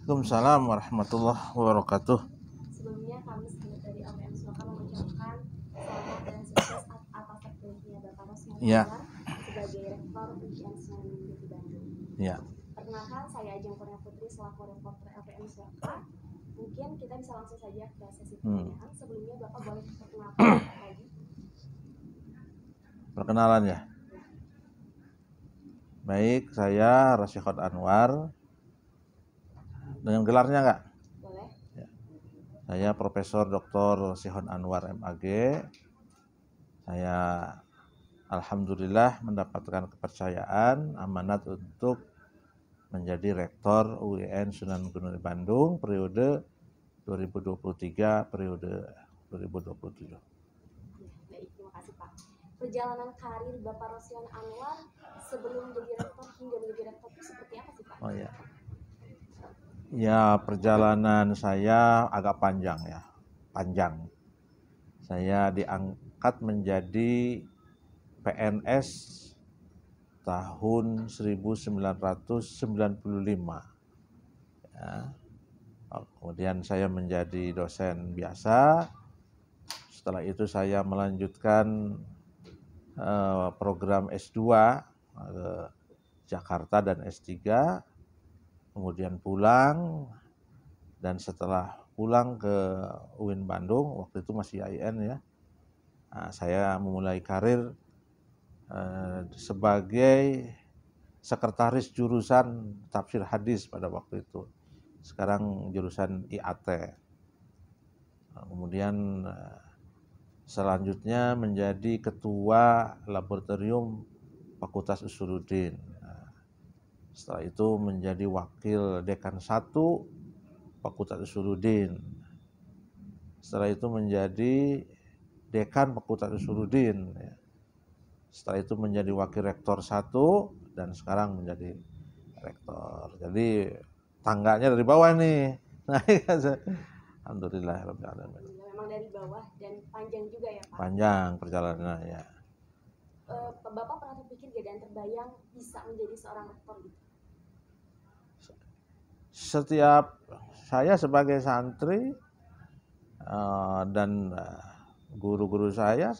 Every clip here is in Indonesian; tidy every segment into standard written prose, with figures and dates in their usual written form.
Waalaikumsalam warahmatullahi wabarakatuh. Sebelumnya kami dari LPM Surakarta mengucapkan selamat dan sukses atas terpilihnya Bapak Rosman Ya. Anwar sebagai Rektor UIN Sunan Gunung Bandung. Ya. Perkenalkan, saya Ajeng Kurnia Putri selaku reporter LPM Surakarta. Mungkin kita bisa langsung saja ke sesi pertanyaan. Sebelumnya Bapak boleh perkenalkan lagi. Perkenalan ya. Baik, saya Rasyihad Anwar. Dengan gelarnya nggak? Boleh. Ya. Saya Profesor Dr. Rasyihad Anwar MAG. Saya alhamdulillah mendapatkan kepercayaan amanat untuk menjadi Rektor UIN Sunan Gunung Bandung periode 2023 periode 2027. Baik, terima kasih Pak. Perjalanan karir Bapak Rosman Anwar sebelum menjadi rektor hingga menjadi rektor itu seperti apa sih Pak? Oh ya. Ya, perjalanan saya agak panjang ya. Panjang. Saya diangkat menjadi PNS tahun 1995. Ya. Kemudian saya menjadi dosen biasa. Setelah itu saya melanjutkan program S2 ke Jakarta dan S3. Kemudian pulang, dan setelah pulang ke UIN Bandung, waktu itu masih IN ya, saya memulai karir sebagai sekretaris jurusan tafsir hadis pada waktu itu. Sekarang jurusan IAT. Kemudian selanjutnya menjadi ketua laboratorium Fakultas Usuluddin. Setelah itu menjadi wakil dekan 1 Fakultas Usuluddin. Setelah itu menjadi dekan Fakultas Usuluddin. Setelah itu menjadi wakil rektor 1 dan sekarang menjadi rektor. Jadi tangganya dari bawah nih. Alhamdulillah rabbil alamin. Memang dari bawah dan panjang juga ya Pak. Panjang perjalanannya ya. Bapak pernah terpikir gak dan terbayang bisa menjadi seorang rektor gitu? Setiap saya sebagai santri dan guru-guru saya,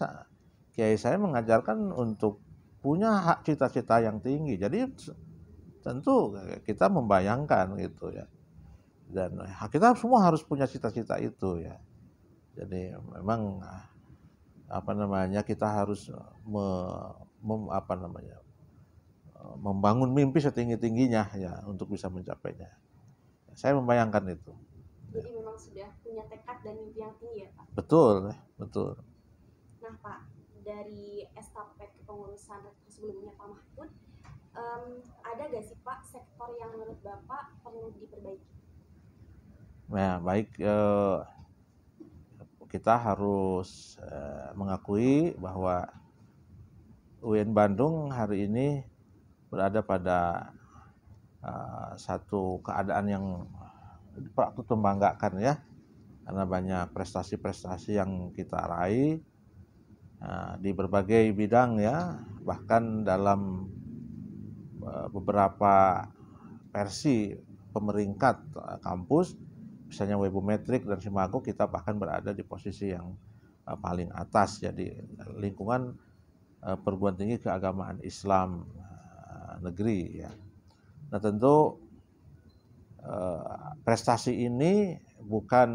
kiai saya mengajarkan untuk punya hak cita-cita yang tinggi. Jadi tentu kita membayangkan gitu ya. Dan kita semua harus punya cita-cita itu ya. Jadi memang kita harus membangun mimpi setinggi-tingginya ya untuk bisa mencapainya. Saya membayangkan itu. Jadi memang sudah punya tekad dan mimpi yang tinggi ya Pak? Betul, betul. Nah Pak, dari estafet kepengurusan rektor sebelumnya Pak Mahfud, ada gak sih Pak sektor yang menurut Bapak perlu diperbaiki? Nah, baik, kita harus mengakui bahwa UIN Bandung hari ini berada pada satu keadaan yang patut membanggakan ya, karena banyak prestasi-prestasi yang kita raih di berbagai bidang ya, bahkan dalam beberapa versi pemeringkat kampus, misalnya Webometrik dan Simago, kita bahkan berada di posisi yang paling atas, jadi lingkungan perguruan tinggi keagamaan Islam negeri ya. Nah tentu prestasi ini bukan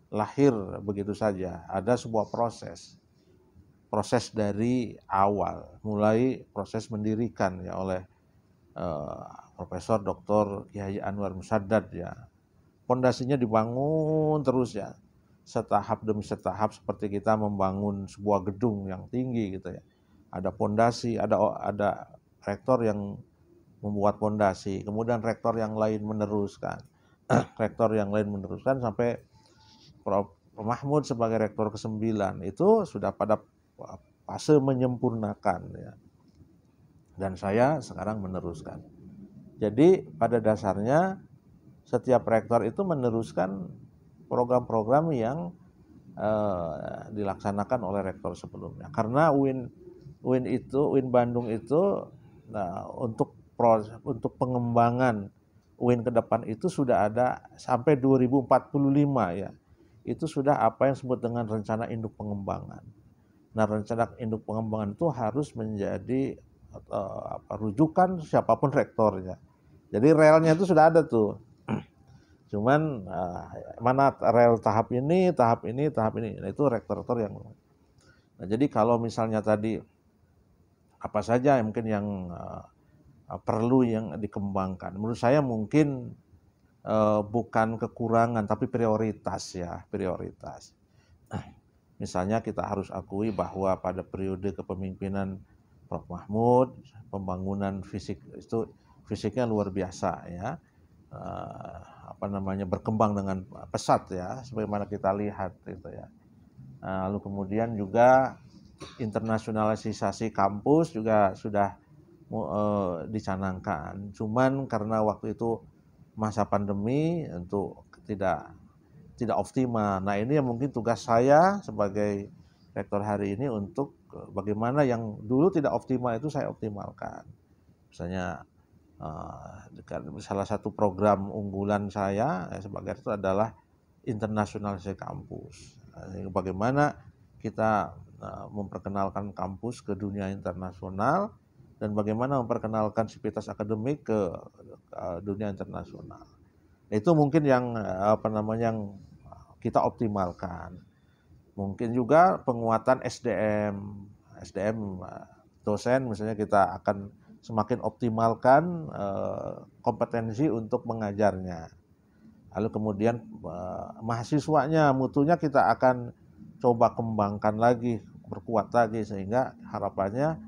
lahir begitu saja, ada sebuah proses dari awal, mulai proses mendirikan ya oleh Profesor Dr. Kiai Anwar Musaddad ya. Pondasinya dibangun terus ya, setahap demi setahap, seperti kita membangun sebuah gedung yang tinggi gitu ya. Ada pondasi, ada rektor yang membuat pondasi, kemudian rektor yang lain meneruskan, rektor yang lain meneruskan sampai Prof. Mahmud sebagai rektor ke-9 itu sudah pada fase menyempurnakan ya. Dan saya sekarang meneruskan. Jadi pada dasarnya setiap rektor itu meneruskan program-program yang dilaksanakan oleh rektor sebelumnya. Karena UIN Bandung itu untuk pengembangan UIN ke depan itu sudah ada sampai 2045 ya. Itu sudah apa yang disebut dengan rencana induk pengembangan. Nah, rencana induk pengembangan itu harus menjadi rujukan siapapun rektornya. Jadi relnya itu sudah ada tuh. Cuman mana rel tahap ini, tahap ini, tahap ini. Nah, itu rektor-rektor yang. Nah, jadi kalau misalnya tadi apa saja yang mungkin yang perlu yang dikembangkan. Menurut saya mungkin bukan kekurangan tapi prioritas ya, prioritas. Misalnya kita harus akui bahwa pada periode kepemimpinan Prof. Mahmud, pembangunan fisik itu fisiknya luar biasa ya. Berkembang dengan pesat ya, sebagaimana kita lihat gitu ya. Lalu kemudian juga internasionalisasi kampus juga sudah dicanangkan. Cuman karena waktu itu masa pandemi untuk tidak optimal. Nah, ini yang mungkin tugas saya sebagai rektor hari ini untuk bagaimana yang dulu tidak optimal itu saya optimalkan. Misalnya salah satu program unggulan saya sebagai rektor adalah internasionalisasi kampus. Bagaimana kita memperkenalkan kampus ke dunia internasional dan bagaimana memperkenalkan sivitas akademik ke dunia internasional. Itu mungkin yang yang kita optimalkan. Mungkin juga penguatan SDM dosen misalnya kita akan semakin optimalkan kompetensi untuk mengajarnya. Lalu kemudian mahasiswanya, mutunya kita akan coba kembangkan lagi, perkuat lagi sehingga harapannya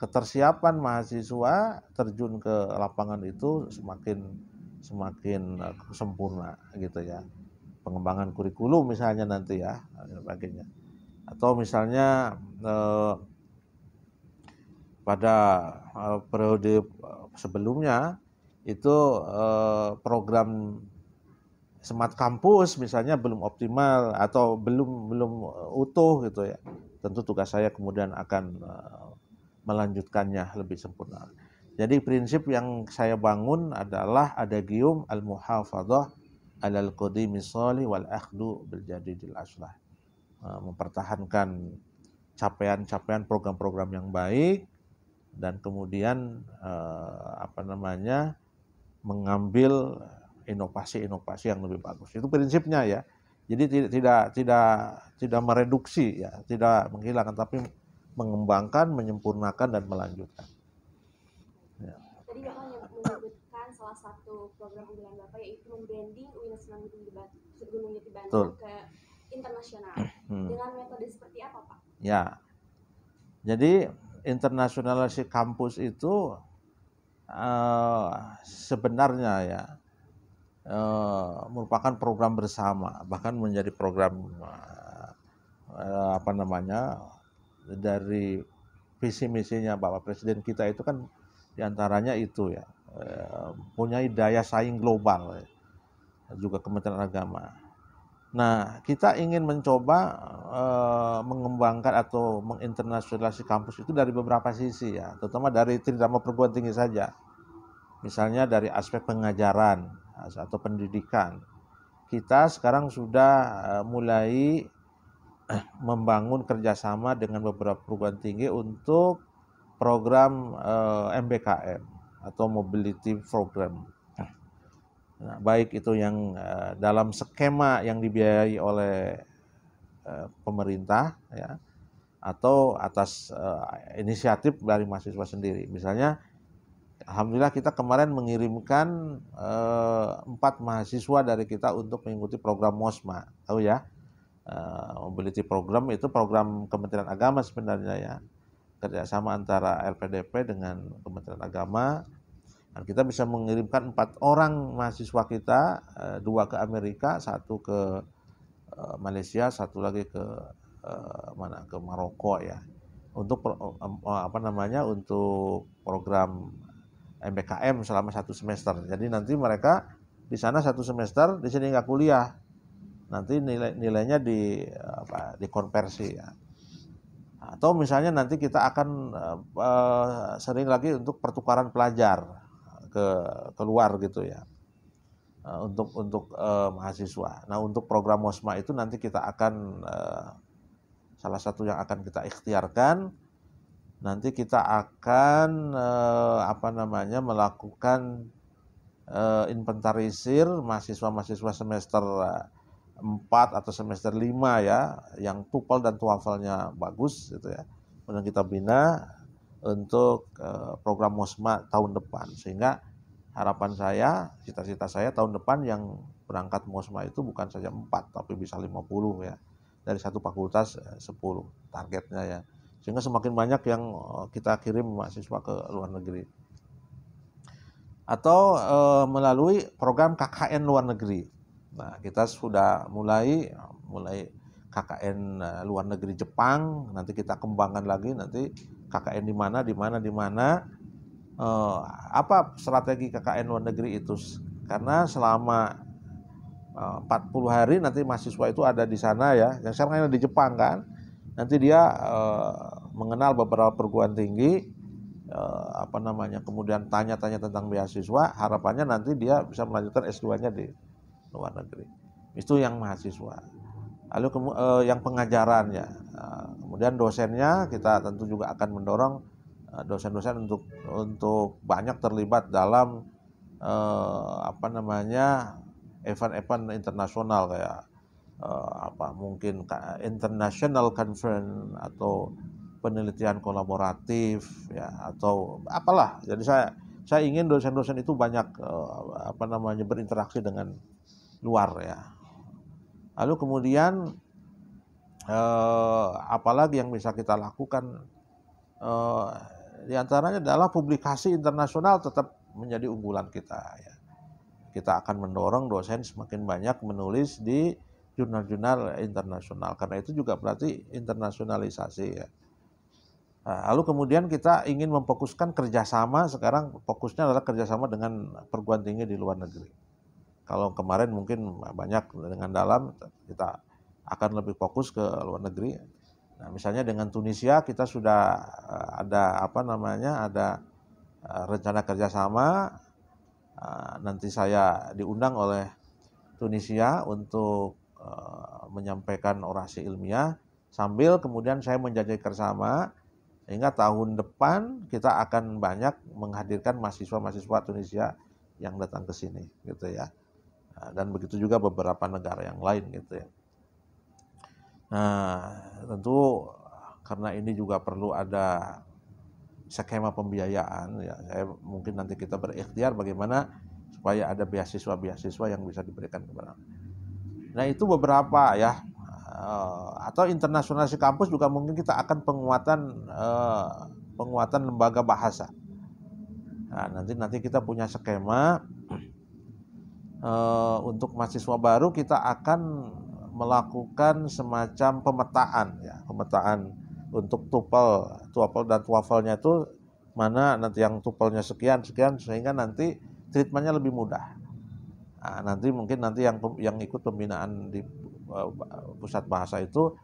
ketersiapan mahasiswa terjun ke lapangan itu semakin sempurna gitu ya. Pengembangan kurikulum misalnya nanti ya, sebagainya. Atau misalnya pada periode sebelumnya itu program Smart Kampus misalnya belum optimal atau belum utuh gitu ya. Tentu tugas saya kemudian akan melanjutkannya lebih sempurna. Jadi prinsip yang saya bangun adalah adagium al-muhafadzah alal qadimi shalih wal akhdu bil jadidil aslah. Mempertahankan capaian-capaian program-program yang baik dan kemudian mengambil inovasi-inovasi yang lebih bagus. Itu prinsipnya ya. Jadi tidak mereduksi ya, tidak menghilangkan tapi mengembangkan, menyempurnakan dan melanjutkan. Ya. Tadi Bapak menyebutkan salah satu program unggulan Bapak yaitu membranding UIN Gunung Jati Bandung ke internasional. Dengan metode seperti apa, Pak? Ya. Jadi internasionalisasi kampus itu sebenarnya ya merupakan program bersama, bahkan menjadi program dari visi misinya Bapak Presiden kita itu kan diantaranya itu ya, punya daya saing global ya, juga Kementerian Agama. Nah, kita ingin mencoba mengembangkan atau menginternasionalisasi kampus itu dari beberapa sisi ya, terutama dari tridharma perguruan tinggi saja. Misalnya dari aspek pengajaran atau pendidikan. Kita sekarang sudah mulai membangun kerjasama dengan beberapa perguruan tinggi untuk program MBKM atau Mobility Program. Nah, baik itu yang dalam skema yang dibiayai oleh pemerintah ya, atau atas inisiatif dari mahasiswa sendiri. Misalnya, alhamdulillah kita kemarin mengirimkan 4 mahasiswa dari kita untuk mengikuti program MOSMA, tahu ya? Mobility Program itu program Kementerian Agama sebenarnya ya, kerjasama antara LPDP dengan Kementerian Agama. Dan kita bisa mengirimkan 4 orang mahasiswa kita, 2 ke Amerika, 1 ke Malaysia, 1 lagi ke ke Maroko ya, untuk untuk program MBKM selama 1 semester. Jadi nanti mereka di sana 1 semester, di sini nggak kuliah. Nanti nilainya dikonversi ya. Atau misalnya nanti kita akan sering lagi untuk pertukaran pelajar. keluar gitu ya, untuk mahasiswa. Nah, untuk program MOSMA itu nanti kita akan salah satu yang akan kita ikhtiarkan, nanti kita akan melakukan inventarisir mahasiswa-mahasiswa semester 4 atau semester 5 ya, yang TOEFL dan TOEFL-nya bagus gitu ya. Kemudian kita bina untuk program MOSMA tahun depan, sehingga harapan saya, cita-cita saya tahun depan yang berangkat MOSMA itu bukan saja 4 tapi bisa 50 ya, dari satu fakultas 10 targetnya ya, sehingga semakin banyak yang kita kirim mahasiswa ke luar negeri, atau melalui program KKN luar negeri. Nah, kita sudah mulai KKN luar negeri Jepang, nanti kita kembangkan lagi nanti KKN di mana. Apa strategi KKN luar negeri itu? Karena selama 40 hari nanti mahasiswa itu ada di sana ya, yang sekarang ada di Jepang kan. Nanti dia mengenal beberapa perguruan tinggi, kemudian tanya-tanya tentang beasiswa, harapannya nanti dia bisa melanjutkan S2-nya di luar negeri. Itu yang mahasiswa. Lalu yang pengajaran ya, kemudian dosennya kita tentu juga akan mendorong dosen-dosen untuk banyak terlibat dalam event-event internasional kayak mungkin international conference atau penelitian kolaboratif ya, atau apalah. Jadi saya ingin dosen-dosen itu banyak berinteraksi dengan luar ya. Lalu kemudian apalagi yang bisa kita lakukan, di antaranya adalah publikasi internasional tetap menjadi unggulan kita ya. Kita akan mendorong dosen semakin banyak menulis di jurnal-jurnal internasional, karena itu juga berarti internasionalisasi ya. Lalu kemudian kita ingin memfokuskan kerjasama, sekarang fokusnya adalah kerjasama dengan perguruan tinggi di luar negeri. Kalau kemarin mungkin banyak dengan dalam, kita akan lebih fokus ke luar negeri. Nah, misalnya dengan Tunisia kita sudah ada rencana kerjasama. Nanti saya diundang oleh Tunisia untuk menyampaikan orasi ilmiah, sambil kemudian saya menjajaki kerjasama sehingga tahun depan kita akan banyak menghadirkan mahasiswa-mahasiswa Tunisia yang datang ke sini gitu ya. Dan begitu juga beberapa negara yang lain gitu ya. Nah, tentu karena ini juga perlu ada skema pembiayaan ya, mungkin nanti kita berikhtiar bagaimana supaya ada beasiswa-beasiswa yang bisa diberikan kepada. Nah, itu beberapa ya. Atau internasionalisasi kampus juga mungkin kita akan penguatan lembaga bahasa. Nah, nanti kita punya skema. Untuk mahasiswa baru kita akan melakukan semacam pemetaan untuk TOEFL dan TOEFL-nya itu mana, nanti yang TOEFL-nya sekian sehingga nanti treatmentnya lebih mudah. Nah, nanti yang ikut pembinaan di pusat bahasa itu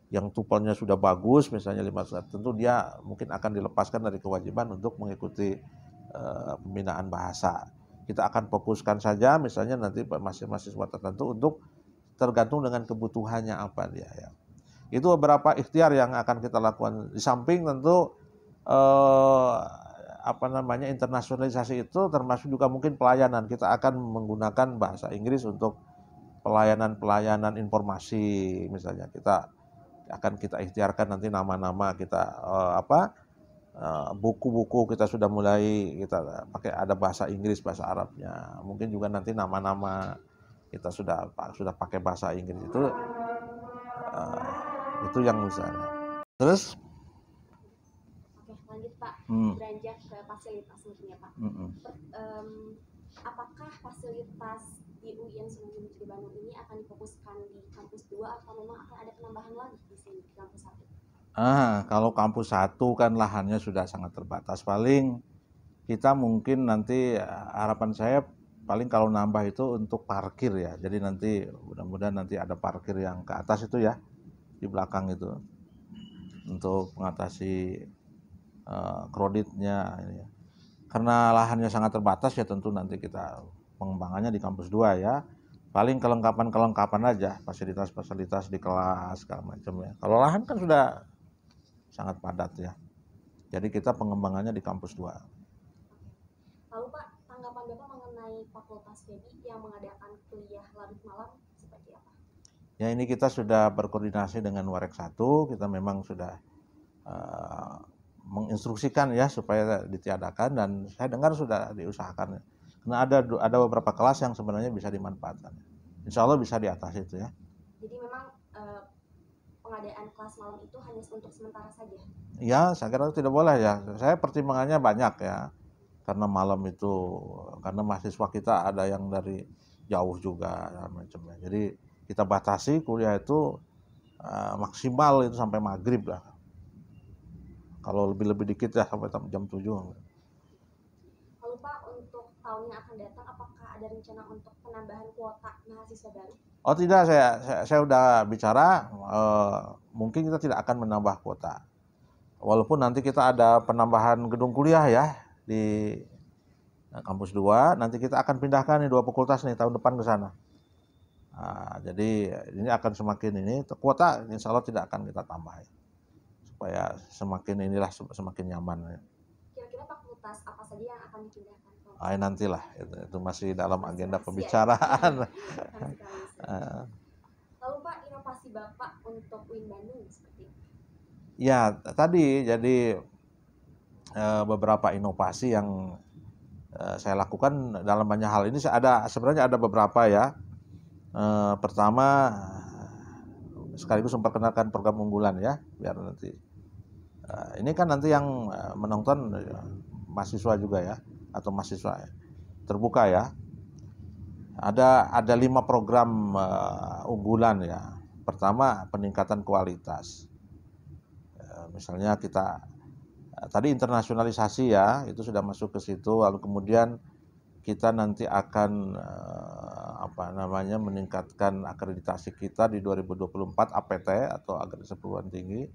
yang TOEFL-nya sudah bagus misalnya 5, tentu dia mungkin akan dilepaskan dari kewajiban untuk mengikuti pembinaan bahasa. Kita akan fokuskan saja misalnya nanti mahasiswa tertentu untuk tergantung dengan kebutuhannya apa dia ya. Itu beberapa ikhtiar yang akan kita lakukan. Di samping tentu internasionalisasi itu termasuk juga mungkin pelayanan. Kita akan menggunakan bahasa Inggris untuk pelayanan informasi misalnya. Kita ikhtiarkan nanti nama-nama kita buku-buku kita sudah mulai kita pakai ada bahasa Inggris, bahasa Arabnya. Mungkin juga nanti nama-nama kita sudah pakai bahasa Inggris itu yang misalnya. Terus lanjut Pak, beranjak ke fasilitas mungkin ya Pak. Apakah fasilitas di UIN Sunan Gunung Jati Bandung ini akan difokuskan di kampus 2 atau memang akan ada penambahan lagi di sini di kampus 1? Kalau kampus 1 kan lahannya sudah sangat terbatas. Paling kita mungkin nanti harapan saya paling kalau nambah itu untuk parkir ya. Jadi nanti mudah-mudahan nanti ada parkir yang ke atas itu ya, di belakang itu, untuk mengatasi kreditnya ini ya. karena lahannya sangat terbatas ya tentu nanti kita pengembangannya di kampus 2 ya. Paling kelengkapan aja, fasilitas-fasilitas di kelas segala macam ya. Kalau lahan kan sudah sangat padat ya. Jadi kita pengembangannya di kampus 2. Lalu Pak, tanggapan Bapak mengenai Fakultas PEBI yang mengadakan kuliah larut malam seperti apa? Ya ini kita sudah berkoordinasi dengan Warek 1, kita memang sudah menginstruksikan ya supaya ditiadakan, dan saya dengar sudah diusahakan. Karena ada beberapa kelas yang sebenarnya bisa dimanfaatkan. Insya Allah bisa di atas itu ya. Jadi memang pengadaan kelas malam itu hanya untuk sementara saja? Ya, saya kira tidak boleh ya. Saya pertimbangannya banyak ya. Karena malam itu, karena mahasiswa kita ada yang dari jauh juga macamnya. Jadi kita batasi kuliah itu maksimal itu sampai maghrib lah. Kalau lebih dikit ya sampai jam 7. Lalu Pak, untuk tahun yang akan datang apakah ada rencana untuk penambahan kuota mahasiswa baru? Oh tidak, saya sudah bicara, mungkin kita tidak akan menambah kuota. Walaupun nanti kita ada penambahan gedung kuliah ya di kampus 2, nanti kita akan pindahkan nih 2 fakultas nih tahun depan ke sana. Nah, jadi ini akan semakin ini, kuota insya Allah tidak akan kita tambah ya. Supaya semakin nyaman ya. Kira-kira fakultas apa saja yang akan dipindahkan? Nantilah, itu masih dalam agenda pembicaraan. Lalu Pak, inovasi Bapak untuk UIN Bandung seperti apa? Ya tadi jadi beberapa inovasi yang saya lakukan dalam banyak hal ini sebenarnya ada beberapa ya. Pertama sekaligus memperkenalkan program unggulan ya, biar nanti ini kan nanti yang menonton mahasiswa juga ya, atau mahasiswa terbuka ya. Ada 5 program unggulan ya. Pertama, peningkatan kualitas. Misalnya kita tadi internasionalisasi ya, itu sudah masuk ke situ. Lalu kemudian kita nanti akan meningkatkan akreditasi kita di 2024 APT atau akreditasi perguruan tinggi.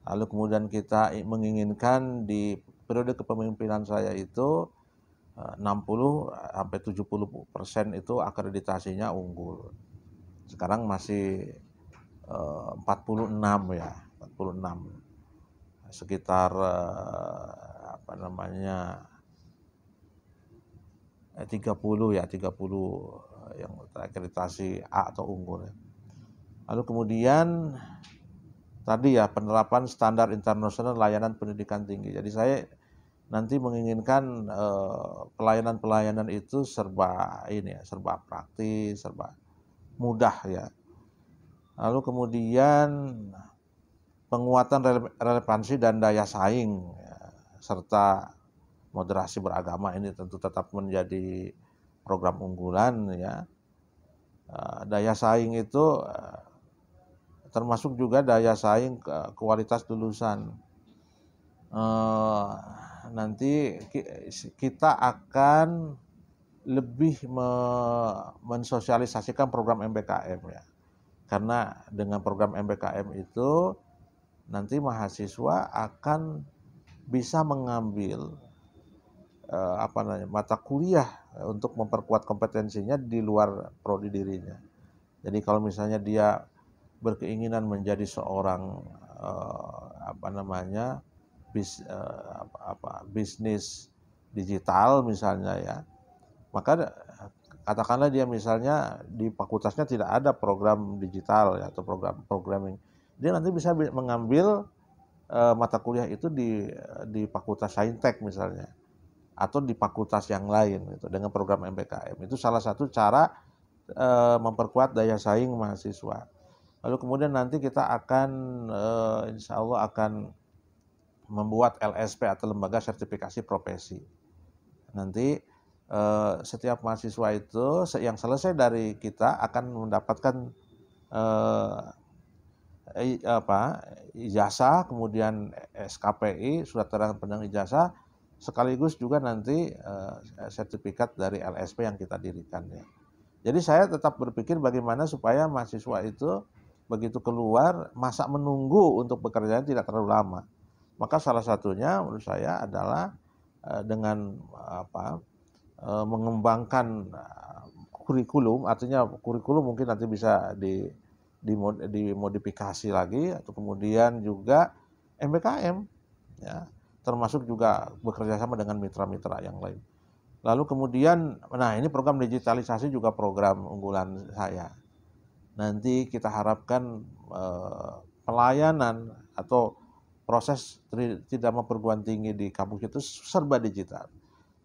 Lalu kemudian kita menginginkan di periode kepemimpinan saya itu 60-70% itu akreditasinya unggul. Sekarang masih 46 ya, 46. Sekitar 30 yang terakreditasi A atau unggul ya. Lalu kemudian tadi ya penerapan standar internasional layanan pendidikan tinggi. Jadi saya nanti menginginkan pelayanan itu serba praktis, serba mudah ya. Lalu kemudian penguatan relevansi dan daya saing ya, serta moderasi beragama ini tentu tetap menjadi program unggulan ya. Daya saing itu termasuk juga daya saing kualitas lulusan. Nanti kita akan lebih mensosialisasikan program MBKM ya. Karena dengan program MBKM itu nanti mahasiswa akan bisa mengambil mata kuliah untuk memperkuat kompetensinya di luar prodi dirinya. Jadi kalau misalnya dia berkeinginan menjadi seorang bisnis digital misalnya ya, maka katakanlah dia misalnya di fakultasnya tidak ada program digital ya, atau program programming, dia nanti bisa mengambil mata kuliah itu di fakultas saintek misalnya, atau di fakultas yang lain gitu, dengan program MBKM. Itu salah satu cara memperkuat daya saing mahasiswa. Lalu kemudian nanti kita akan insya Allah akan membuat LSP atau lembaga sertifikasi profesi. Nanti setiap mahasiswa itu yang selesai dari kita akan mendapatkan ijazah, kemudian SKPI, surat keterangan pendamping ijazah, sekaligus juga nanti sertifikat dari LSP yang kita dirikan ya. Jadi saya tetap berpikir bagaimana supaya mahasiswa itu begitu keluar, masa menunggu untuk bekerja tidak terlalu lama. Maka salah satunya menurut saya adalah dengan mengembangkan kurikulum, artinya kurikulum mungkin nanti bisa dimodifikasi lagi, atau kemudian juga MBKM ya, termasuk juga bekerja sama dengan mitra-mitra yang lain. Lalu kemudian, nah ini program digitalisasi juga program unggulan saya. Nanti kita harapkan pelayanan atau proses tridharma perguruan tinggi di kampus itu serba digital.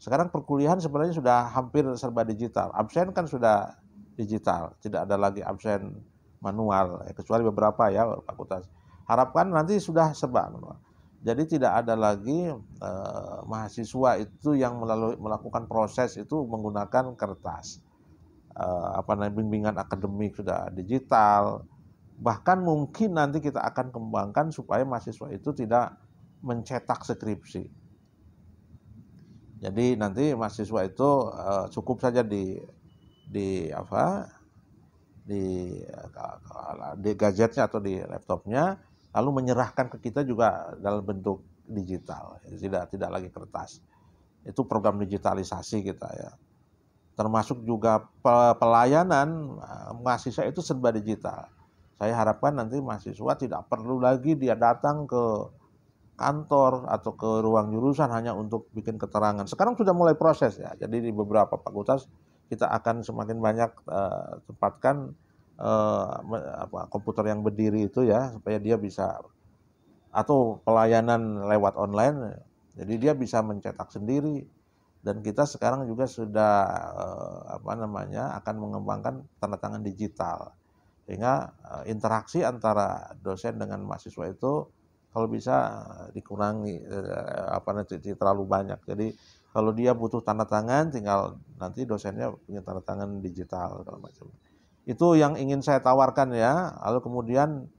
Sekarang perkuliahan sebenarnya sudah hampir serba digital. Absen kan sudah digital, tidak ada lagi absen manual, kecuali beberapa ya fakultas. Harapkan nanti sudah serba manual. Jadi tidak ada lagi mahasiswa itu yang melakukan proses itu menggunakan kertas. Bimbingan akademik sudah digital. Bahkan mungkin nanti kita akan kembangkan supaya mahasiswa itu tidak mencetak skripsi. Jadi nanti mahasiswa itu cukup saja di gadgetnya atau di laptopnya, lalu menyerahkan ke kita juga dalam bentuk digital, tidak lagi kertas. Itu program digitalisasi kita ya. Termasuk juga pelayanan mahasiswa itu serba digital. Saya harapkan nanti mahasiswa tidak perlu lagi dia datang ke kantor atau ke ruang jurusan hanya untuk bikin keterangan. Sekarang sudah mulai proses ya. Jadi di beberapa fakultas kita akan semakin banyak tempatkan komputer yang berdiri itu ya, supaya dia bisa, atau pelayanan lewat online, jadi dia bisa mencetak sendiri. Dan kita sekarang juga sudah akan mengembangkan tanda tangan digital, sehingga interaksi antara dosen dengan mahasiswa itu kalau bisa dikurangi, terlalu banyak. Jadi kalau dia butuh tanda tangan, tinggal nanti dosennya punya tanda tangan digital segala macam. Itu yang ingin saya tawarkan ya. Lalu kemudian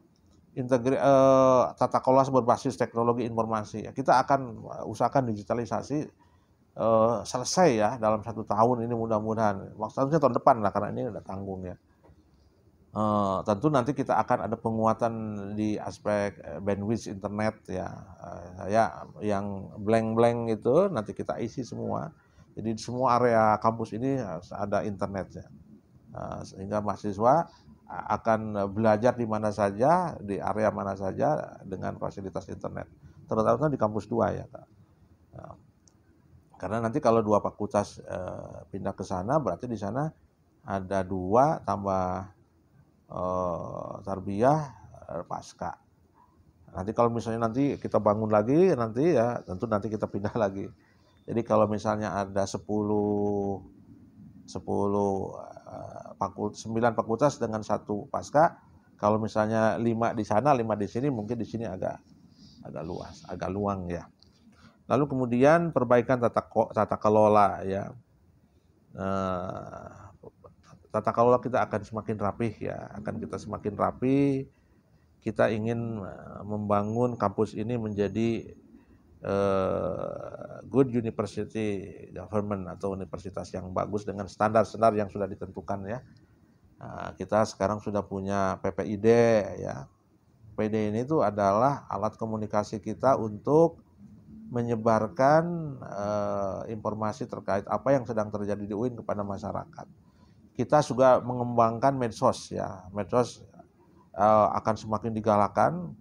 tata kelola berbasis teknologi informasi. Kita akan usahakan digitalisasi selesai ya dalam 1 tahun ini mudah-mudahan. Maksudnya tahun depan lah, karena ini udah tanggung ya. Tentu nanti kita akan ada penguatan di aspek bandwidth internet ya. Yang blank itu nanti kita isi semua. Jadi semua area kampus ini harus ada internetnya. Sehingga mahasiswa akan belajar di mana saja, di area mana saja dengan fasilitas internet. Terutama di kampus 2 ya, Kak. Karena nanti kalau 2 fakultas pindah ke sana, berarti di sana ada 2 tambah tarbiyah pasca. Nanti kalau misalnya nanti kita bangun lagi nanti ya, tentu nanti kita pindah lagi. Jadi kalau misalnya ada 9 fakultas dengan 1 pasca, kalau misalnya 5 di sana, 5 di sini, mungkin di sini agak luas, agak luang ya. Lalu kemudian perbaikan tata kelola ya. Tata kelola kita akan semakin rapih ya, semakin rapi. Kita ingin membangun kampus ini menjadi good university government, atau universitas yang bagus dengan standar-standar yang sudah ditentukan ya. Kita sekarang sudah punya PPID ya. PD ini itu adalah alat komunikasi kita untuk menyebarkan informasi terkait apa yang sedang terjadi di UIN kepada masyarakat. Kita juga mengembangkan medsos ya. Medsos akan semakin digalakkan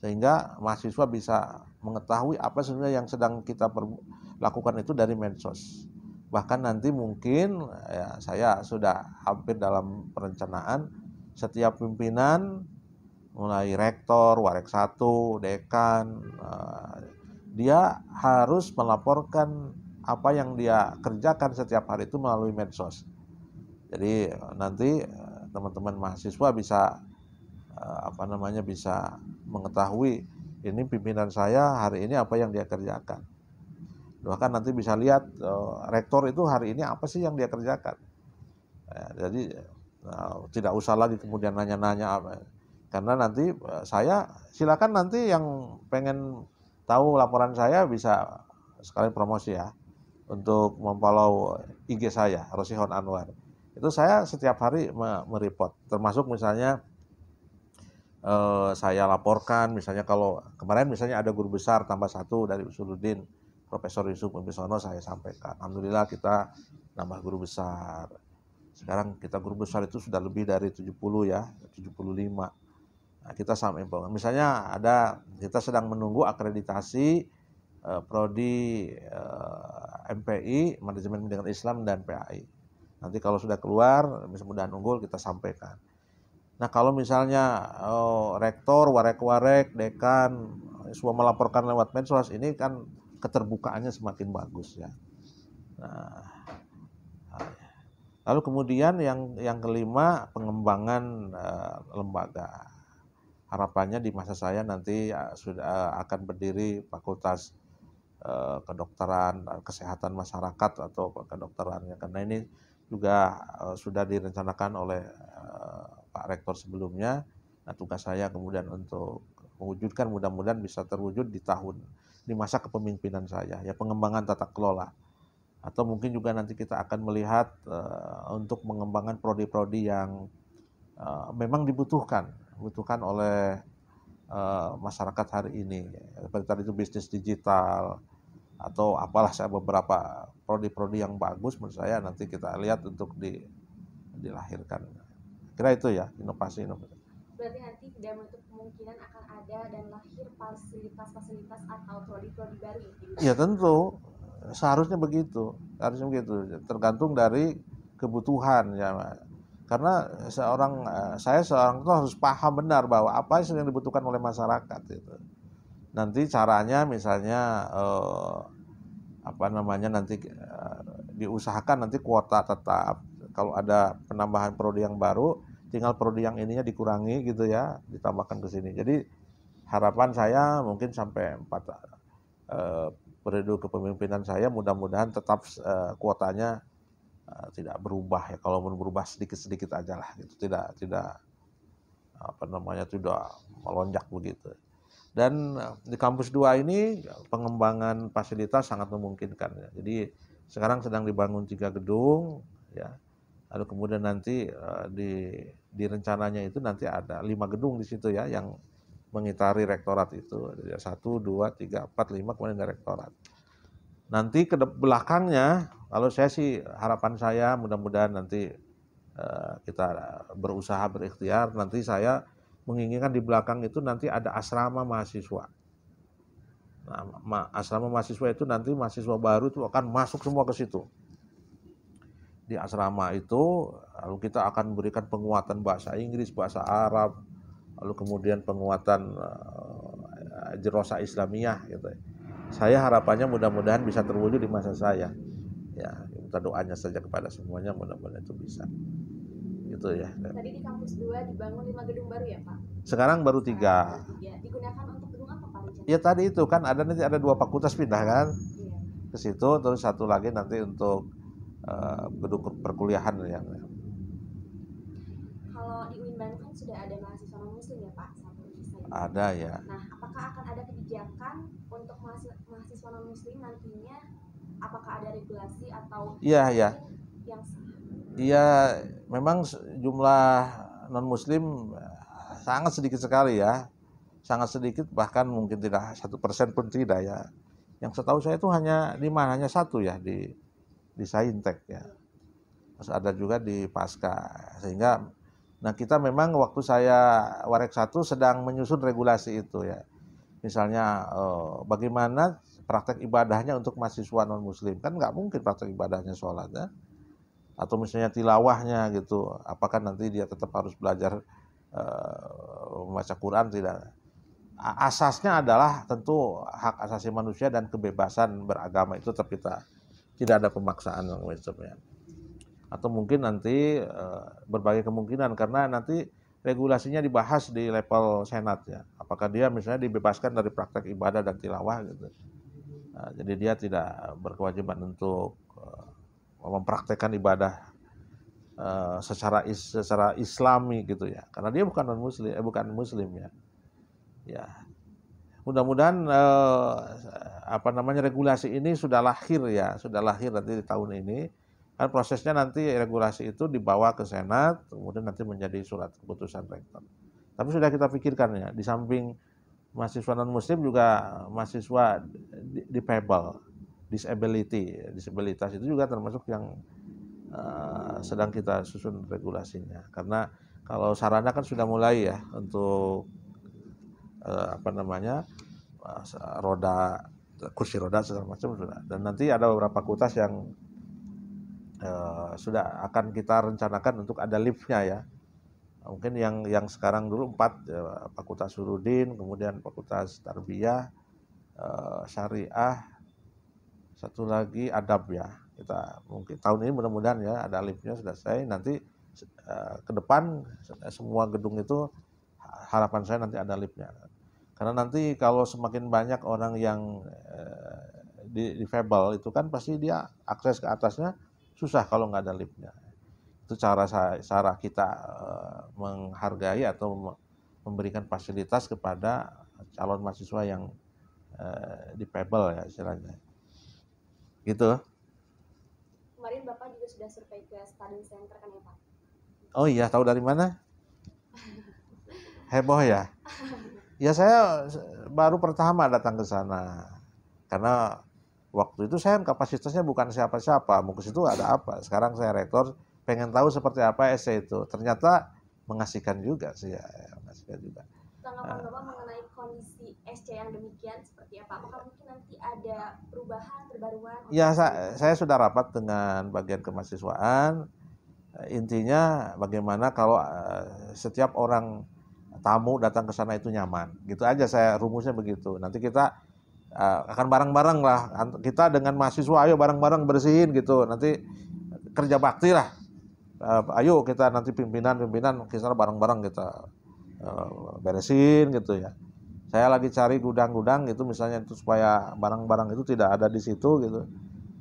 sehingga mahasiswa bisa mengetahui apa sebenarnya yang sedang kita lakukan itu dari medsos. Bahkan nanti mungkin ya, saya sudah hampir dalam perencanaan, setiap pimpinan mulai rektor, warek 1, dekan, dia harus melaporkan apa yang dia kerjakan setiap hari itu melalui medsos. Jadi nanti teman-teman mahasiswa bisa bisa mengetahui ini pimpinan saya hari ini apa yang dia kerjakan. Bahkan nanti bisa lihat rektor itu hari ini apa sih yang dia kerjakan. Jadi tidak usah lagi kemudian nanya-nanya apa. Karena nanti silakan nanti yang pengen tahu laporan saya bisa sekalian promosi ya, untuk memfollow IG saya, Rosihon Anwar. Itu saya setiap hari mereport, termasuk misalnya saya laporkan, misalnya kalau kemarin misalnya ada guru besar tambah 1 dari Usuluddin, Profesor Yusuf Wibisono saya sampaikan. Alhamdulillah kita nambah guru besar. Sekarang kita guru besar itu sudah lebih dari 70 ya, 75. Nah, kita sampai misalnya kita sedang menunggu akreditasi prodi MPI, Manajemen Pendidikan Islam dan PAI. Nanti kalau sudah keluar, mudah-mudahan unggul kita sampaikan. Nah kalau misalnya rektor, warek-warek, dekan semua melaporkan lewat medsos, ini kan keterbukaannya semakin bagus ya. Nah, lalu kemudian yang kelima, pengembangan lembaga. Harapannya di masa saya nanti sudah akan berdiri fakultas kedokteran kesehatan masyarakat atau kedokterannya, karena ini juga sudah direncanakan oleh Pak Rektor sebelumnya. Nah tugas saya kemudian untuk mewujudkan, mudah-mudahan bisa terwujud di masa kepemimpinan saya ya, pengembangan tata kelola, atau mungkin juga nanti kita akan melihat untuk mengembangkan prodi-prodi yang memang dibutuhkan oleh masyarakat hari ini, seperti tadi itu bisnis digital atau apalah, saya beberapa prodi-prodi yang bagus menurut saya nanti kita lihat untuk dilahirkan. Kira itu ya, inovasi. Berarti nanti tidak menutup kemungkinan akan ada dan lahir fasilitas-fasilitas atau prodi-prodi baru ya? Tentu, seharusnya begitu, tergantung dari kebutuhan ya. Karena saya seorang itu harus paham benar bahwa apa yang dibutuhkan oleh masyarakat itu. Nanti caranya misalnya nanti diusahakan nanti kuota tetap. Kalau ada penambahan prodi yang baru, tinggal prodi yang ininya dikurangi gitu ya, ditambahkan ke sini. Jadi harapan saya mungkin sampai 4 periode kepemimpinan saya, mudah-mudahan tetap kuotanya tidak berubah ya. Kalau berubah sedikit-sedikit aja lah gitu, tidak tidak melonjak begitu. Dan di kampus 2 ini pengembangan fasilitas sangat memungkinkan ya. Jadi sekarang sedang dibangun 3 gedung ya. Lalu kemudian nanti di rencananya itu nanti ada 5 gedung di situ ya, yang mengitari rektorat itu. 1, 2, 3, 4, 5 kemudian ada rektorat. Nanti ke belakangnya, kalau saya sih harapan saya mudah-mudahan nanti kita berusaha berikhtiar, nanti saya menginginkan di belakang itu nanti ada asrama mahasiswa. Nah, asrama mahasiswa itu nanti mahasiswa baru itu akan masuk semua ke situ. Di asrama itu lalu kita akan berikan penguatan bahasa Inggris, bahasa Arab, lalu kemudian penguatan jerosa Islamiyah gitu. Saya harapannya mudah-mudahan bisa terwujud di masa saya. Ya, minta doanya saja kepada semuanya, mudah-mudahan itu bisa. Gitu ya. Tadi di kampus 2 dibangun 5 gedung baru ya Pak? Sekarang baru 3. Digunakan untuk gedung apa Pak? Ya tadi itu kan nanti ada 2 fakultas pindah kan? Iya. Ke situ, terus 1 lagi nanti untuk gedung perkuliahan yang. Kalau di UIN Bandung kan sudah ada mahasiswa non muslim ya Pak? Ada ya. Nah, apakah akan ada kebijakan untuk mahasiswa non muslim nantinya? Apakah ada regulasi atau yang Iya, memang jumlah non muslim sangat sedikit sekali ya, sangat sedikit, bahkan mungkin tidak 1% pun tidak ya. Yang setahu saya itu hanya 1 ya di Saintek ya. Terus ada juga di Pasca. Sehingga kita memang waktu saya Warek 1 sedang menyusun regulasi itu ya. Misalnya bagaimana praktek ibadahnya untuk mahasiswa non muslim, kan nggak mungkin praktek ibadahnya sholat ya. Atau misalnya tilawahnya gitu, apakah nanti dia tetap harus belajar membaca Quran, tidak. Asasnya adalah tentu hak asasi manusia dan kebebasan beragama itu tetap tidak ada pemaksaan macamnya. Atau mungkin nanti berbagai kemungkinan, karena nanti regulasinya dibahas di level senat ya. Apakah dia misalnya dibebaskan dari praktek ibadah dan tilawah gitu. Jadi dia tidak berkewajiban untuk mempraktekkan ibadah secara islami gitu ya, karena dia bukan muslim ya. Ya, mudah-mudahan regulasi ini sudah lahir nanti di tahun ini. Kan prosesnya nanti regulasi itu dibawa ke senat, kemudian nanti menjadi surat keputusan rektor. Tapi sudah kita pikirkan ya, di samping mahasiswa non muslim juga mahasiswa difabel. disabilitas itu juga termasuk yang sedang kita susun regulasinya. Karena kalau sarana kan sudah mulai ya untuk roda, kursi roda segala macam sudah. Dan nanti ada beberapa fakultas yang sudah akan kita rencanakan untuk ada liftnya ya. Mungkin yang sekarang dulu 4, Fakultas Surudin, kemudian Fakultas Tarbiyah, Syariah, satu lagi adab ya. Kita mungkin tahun ini mudah-mudahan ya ada liftnya selesai. Nanti ke depan semua gedung itu harapan saya nanti ada liftnya. Karena nanti kalau semakin banyak orang yang difabel itu kan pasti dia akses ke atasnya susah kalau nggak ada liftnya. Itu cara kita menghargai atau memberikan fasilitas kepada calon mahasiswa yang difabel ya istilahnya. Gitu. Kemarin Bapak juga sudah survei ke Student Center kan ya Pak? Oh iya, tahu dari mana? Heboh ya? Ya saya baru pertama datang ke sana. Karena waktu itu saya kapasitasnya bukan siapa-siapa, mau ke situ ada apa. Sekarang saya rektor, pengen tahu seperti apa SC itu. Ternyata mengasihkan juga sih ya, mengasihkan juga. Tanggapan Bapak mengenai kondisi SC yang demikian seperti apa? Apakah mungkin nanti ada perubahan, perbaruan? Ya, saya sudah rapat dengan bagian kemahasiswaan. Intinya bagaimana kalau setiap orang tamu datang ke sana itu nyaman. Gitu aja saya rumusnya begitu. Nanti kita akan bareng-bareng lah. Kita dengan mahasiswa, ayo bareng-bareng bersihin gitu. Nanti kerja bakti lah. Ayo kita nanti pimpinan kita bareng-bareng kita beresin gitu ya. Saya lagi cari gudang-gudang gitu misalnya itu supaya barang-barang itu tidak ada di situ gitu.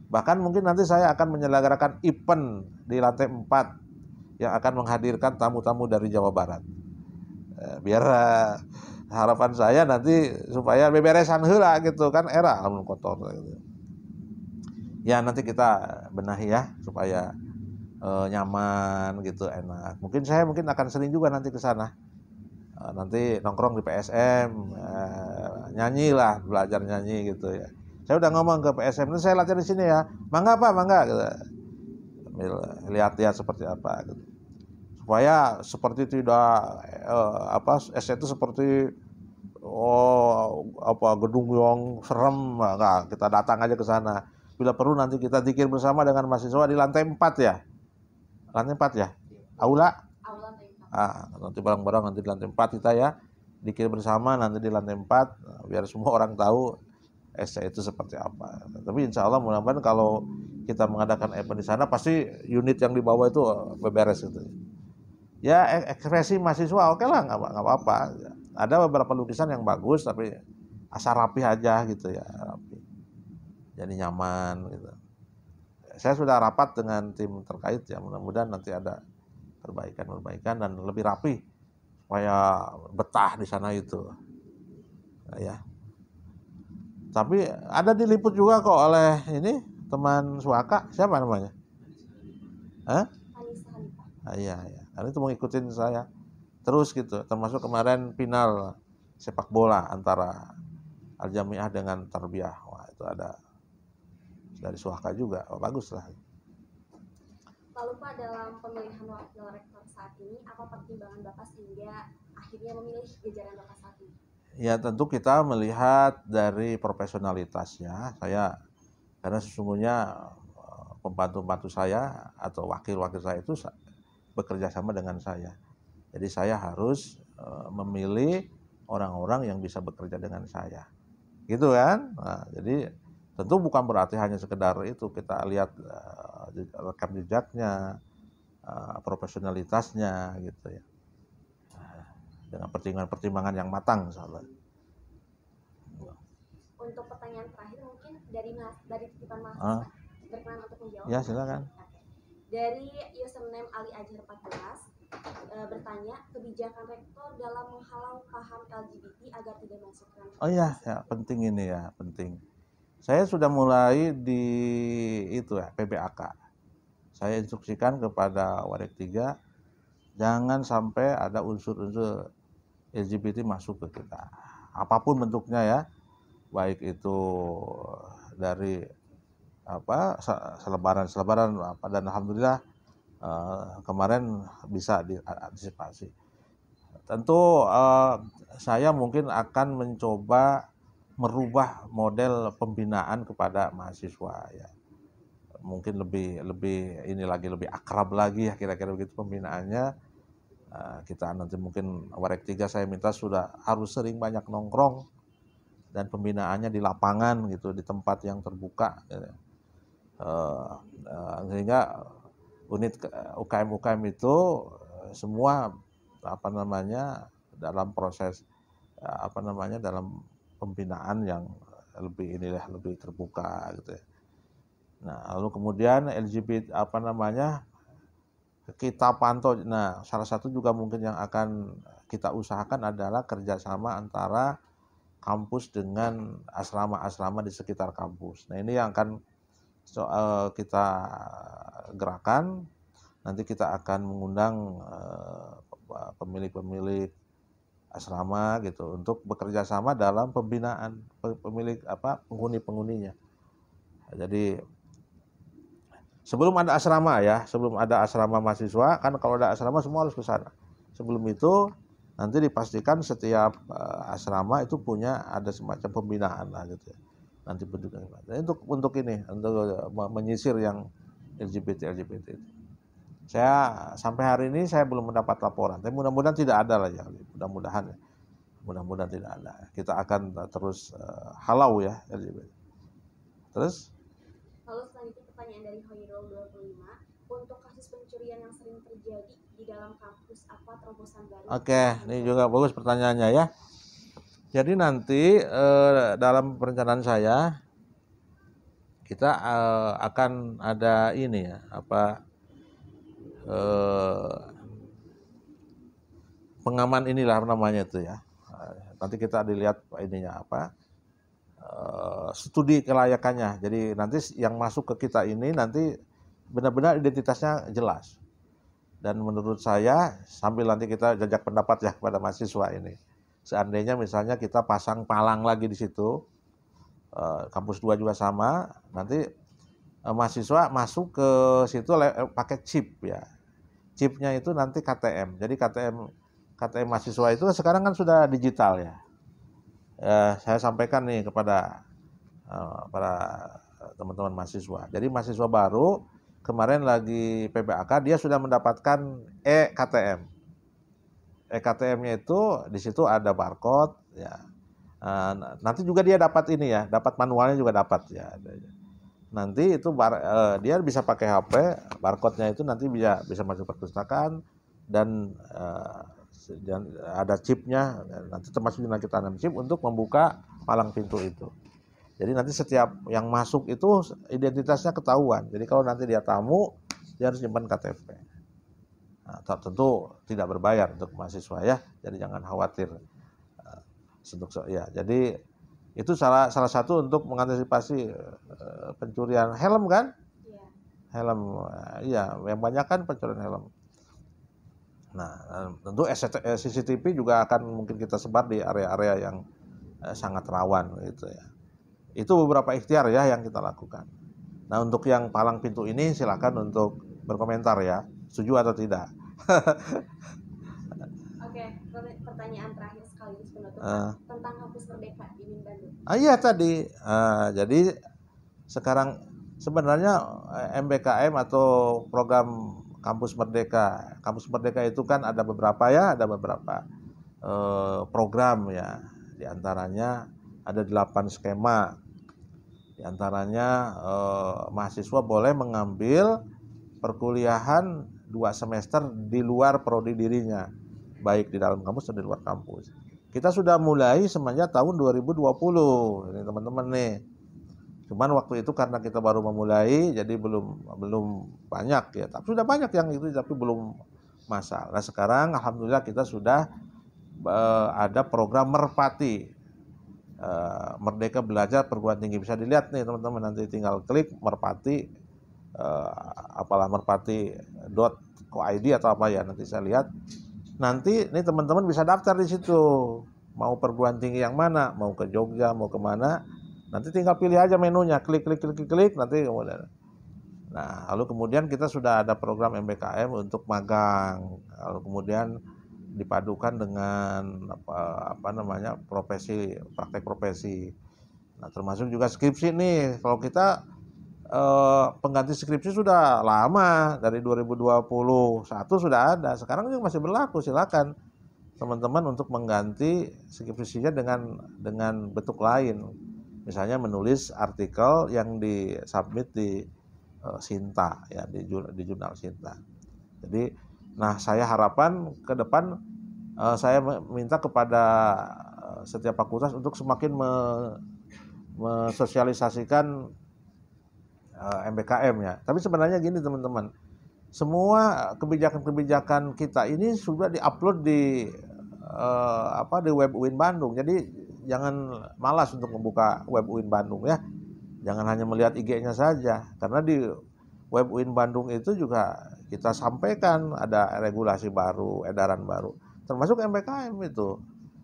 Bahkan mungkin nanti saya akan menyelenggarakan event di lantai 4 yang akan menghadirkan tamu-tamu dari Jawa Barat. Biar harapan saya nanti supaya beberesan heula gitu kan era lamun kotor gitu. Ya nanti kita benahi ya supaya nyaman gitu, enak. Mungkin saya akan sering juga nanti ke sana. Nanti nongkrong di PSM, nyanyi lah, belajar nyanyi gitu ya. Saya udah ngomong ke PSM, ini saya latihan di sini ya. Mangga Pak, mangga gitu. Lihat-lihat seperti apa gitu. Supaya seperti tidak SC itu seperti gedung yang serem, enggak, kita datang aja ke sana. Bila perlu nanti kita zikir bersama dengan mahasiswa di lantai 4 ya. Lantai 4 ya? Aula? Nanti bareng-bareng nanti di lantai 4 kita ya dikir bersama nanti di lantai 4 biar semua orang tahu SC itu seperti apa. Tapi insya Allah mudah-mudahan kalau kita mengadakan event di sana pasti unit yang di bawah itu beberes gitu. Ya ekspresi mahasiswa oke lah nggak apa-apa. Ada beberapa lukisan yang bagus tapi asal rapi aja gitu ya, rapi. Jadi nyaman gitu. Saya sudah rapat dengan tim terkait ya, mudah-mudahan nanti ada perbaikan dan lebih rapi supaya betah di sana itu. Nah, ya. Tapi ada diliput juga kok oleh ini teman Suaka, siapa namanya? Iya. Karena itu mau ngikutin saya terus gitu. Termasuk kemarin final sepak bola antara Al-Jamiah dengan Tarbiyah. Wah itu ada dari Suaka juga. Bagus lah. Lalu Pak, dalam pemilihan wakil rektor saat ini, apa pertimbangan Bapak sehingga akhirnya memilih jajaran Bapak saat ini? Ya tentu kita melihat dari profesionalitasnya. Karena sesungguhnya pembantu-pembantu saya atau wakil-wakil saya itu bekerja sama dengan saya. Jadi saya harus memilih orang-orang yang bisa bekerja dengan saya. Gitu kan? Nah, jadi tentu bukan berarti hanya sekedar itu, kita lihat rekam jejaknya, profesionalitasnya gitu ya. Dengan pertimbangan yang matang insyaallah. Untuk pertanyaan terakhir mungkin dari titipan mahasiswa berkenan untuk menjawab. Ya, silakan. Dari username Ali Ajhar 14 bertanya, kebijakan rektor dalam menghalau paham LGBT agar tidak masuk ke ranah. Oh iya, ya penting ini ya, penting. Saya sudah mulai di itu ya, PBAK. Saya instruksikan kepada Warik 3 jangan sampai ada unsur-unsur LGBT masuk ke kita. Apapun bentuknya ya. Baik itu dari selebaran dan alhamdulillah kemarin bisa diantisipasi. Tentu saya mungkin akan mencoba merubah model pembinaan kepada mahasiswa ya. Mungkin lebih akrab lagi ya kira-kira begitu pembinaannya. Kita nanti mungkin Warek 3 saya minta sudah harus sering banyak nongkrong dan pembinaannya di lapangan gitu, di tempat yang terbuka gitu. Sehingga unit UKM itu semua dalam proses dalam pembinaan yang lebih terbuka gitu ya. Nah, lalu kemudian LGBT kita pantau. Nah, salah satu juga mungkin yang akan kita usahakan adalah kerjasama antara kampus dengan asrama-asrama di sekitar kampus. Nah, ini yang akan kita gerakan. Nanti kita akan mengundang pemilik-pemilik asrama gitu untuk bekerja sama dalam pembinaan penghuni-penghuninya. Jadi sebelum ada asrama mahasiswa, kan kalau ada asrama semua harus ke sana. Sebelum itu nanti dipastikan setiap asrama itu ada semacam pembinaan lah gitu ya. Nanti bentuknya. Nah, untuk menyisir yang LGBT itu. Saya sampai hari ini saya belum mendapat laporan. Tapi mudah-mudahan tidak ada lah ya. Mudah-mudahan tidak ada. Kita akan terus halau ya LGBT. Terus? Lalu selanjutnya pertanyaan dari Hoirul 25. Untuk kasus pencurian yang sering terjadi di dalam kampus, apa terobosan baru? Oke, ini juga bagus pertanyaannya ya. Jadi nanti dalam perencanaan saya kita akan ada ini ya, pengaman inilah namanya itu ya. Nanti kita dilihat ininya studi kelayakannya. Jadi nanti yang masuk ke kita ini nanti benar-benar identitasnya jelas. Dan menurut saya sambil nanti kita jajak pendapat ya kepada mahasiswa ini. Seandainya misalnya kita pasang palang lagi di situ, kampus 2 juga sama, nanti mahasiswa masuk ke situ pakai chip ya. Chipnya itu nanti KTM. Jadi KTM mahasiswa itu sekarang kan sudah digital ya. Saya sampaikan nih kepada para teman-teman mahasiswa. Jadi mahasiswa baru kemarin lagi PBAK dia sudah mendapatkan KTM. KTM-nya itu di situ ada barcode ya. Nanti juga dia dapat ini ya, dapat manualnya juga dapat ya. Nanti itu dia bisa pakai HP, barcode-nya itu nanti bisa masuk perpustakaan dan ada chipnya. Nanti termasuk kita tanam chip untuk membuka palang pintu itu. Jadi nanti setiap yang masuk itu identitasnya ketahuan. Jadi kalau nanti dia tamu, dia harus simpan KTP. Nah, tentu tidak berbayar untuk mahasiswa ya, jadi jangan khawatir. Jadi itu salah satu untuk mengantisipasi pencurian helm kan? Iya. Helm, iya, yang banyak kan pencurian helm. Nah, tentu CCTV juga akan mungkin kita sebar di area-area yang sangat rawan gitu ya. Itu beberapa ikhtiar ya yang kita lakukan. Nah, untuk yang palang pintu ini silakan untuk berkomentar ya, setuju atau tidak. Oke, pertanyaan terakhir sekaligus penutup tentang kampus Merdeka di Bandung. Iya tadi, jadi sekarang sebenarnya MBKM atau program Kampus Merdeka. Kampus Merdeka itu kan ada beberapa program ya. Di antaranya ada 8 skema. Di antaranya mahasiswa boleh mengambil perkuliahan 2 semester di luar prodi dirinya, baik di dalam kampus atau di luar kampus. Kita sudah mulai semenjak tahun 2020, ini teman-teman nih. Cuman waktu itu karena kita baru memulai, jadi belum banyak ya. Tapi sudah banyak yang itu, tapi belum masal. Nah sekarang alhamdulillah kita sudah ada program Merpati, Merdeka Belajar Perguruan Tinggi. Bisa dilihat nih teman-teman, nanti tinggal klik Merpati, merpati.co.id atau apa ya, nanti saya lihat. Nanti nih teman-teman bisa daftar di situ. Mau perguruan tinggi yang mana, mau ke Jogja, mau kemana. Nanti tinggal pilih aja menunya, klik, nanti kemudian. Nah, lalu kemudian kita sudah ada program MBKM untuk magang. Lalu kemudian dipadukan dengan apa namanya profesi, praktek profesi. Nah, termasuk juga skripsi nih. Kalau kita pengganti skripsi sudah lama, dari 2021 sudah ada. Sekarang juga masih berlaku. Silakan teman-teman untuk mengganti skripsinya dengan bentuk lain. Misalnya menulis artikel yang disubmit di Sinta ya, di jurnal Sinta. Jadi, nah saya harapan ke depan saya minta kepada setiap fakultas untuk semakin mensosialisasikan MBKM ya. Tapi sebenarnya gini teman-teman, semua kebijakan-kebijakan kita ini sudah diupload di di web UIN Bandung. Jadi jangan malas untuk membuka web UIN Bandung ya. Jangan hanya melihat IG-nya saja, karena di web UIN Bandung itu juga kita sampaikan ada regulasi baru, edaran baru, termasuk MBKM itu.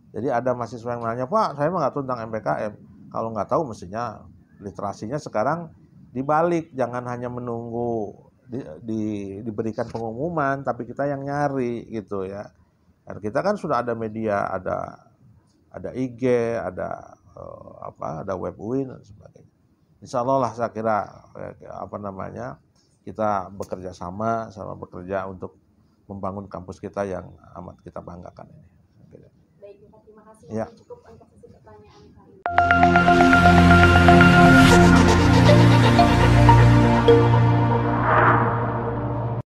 Jadi ada mahasiswa yang nanya, Pak, saya mah nggak tahu tentang MBKM. Kalau nggak tahu mestinya literasinya sekarang dibalik, jangan hanya menunggu diberikan pengumuman, tapi kita yang nyari gitu ya. Dan kita kan sudah ada media, ada IG, ada web UIN dan sebagainya. Insya Allah lah saya kira kita bekerja sama bekerja untuk membangun kampus kita yang amat kita banggakan ini. Baik, terima kasih. Ya. Cukup untuk sesi pertanyaan kali ini.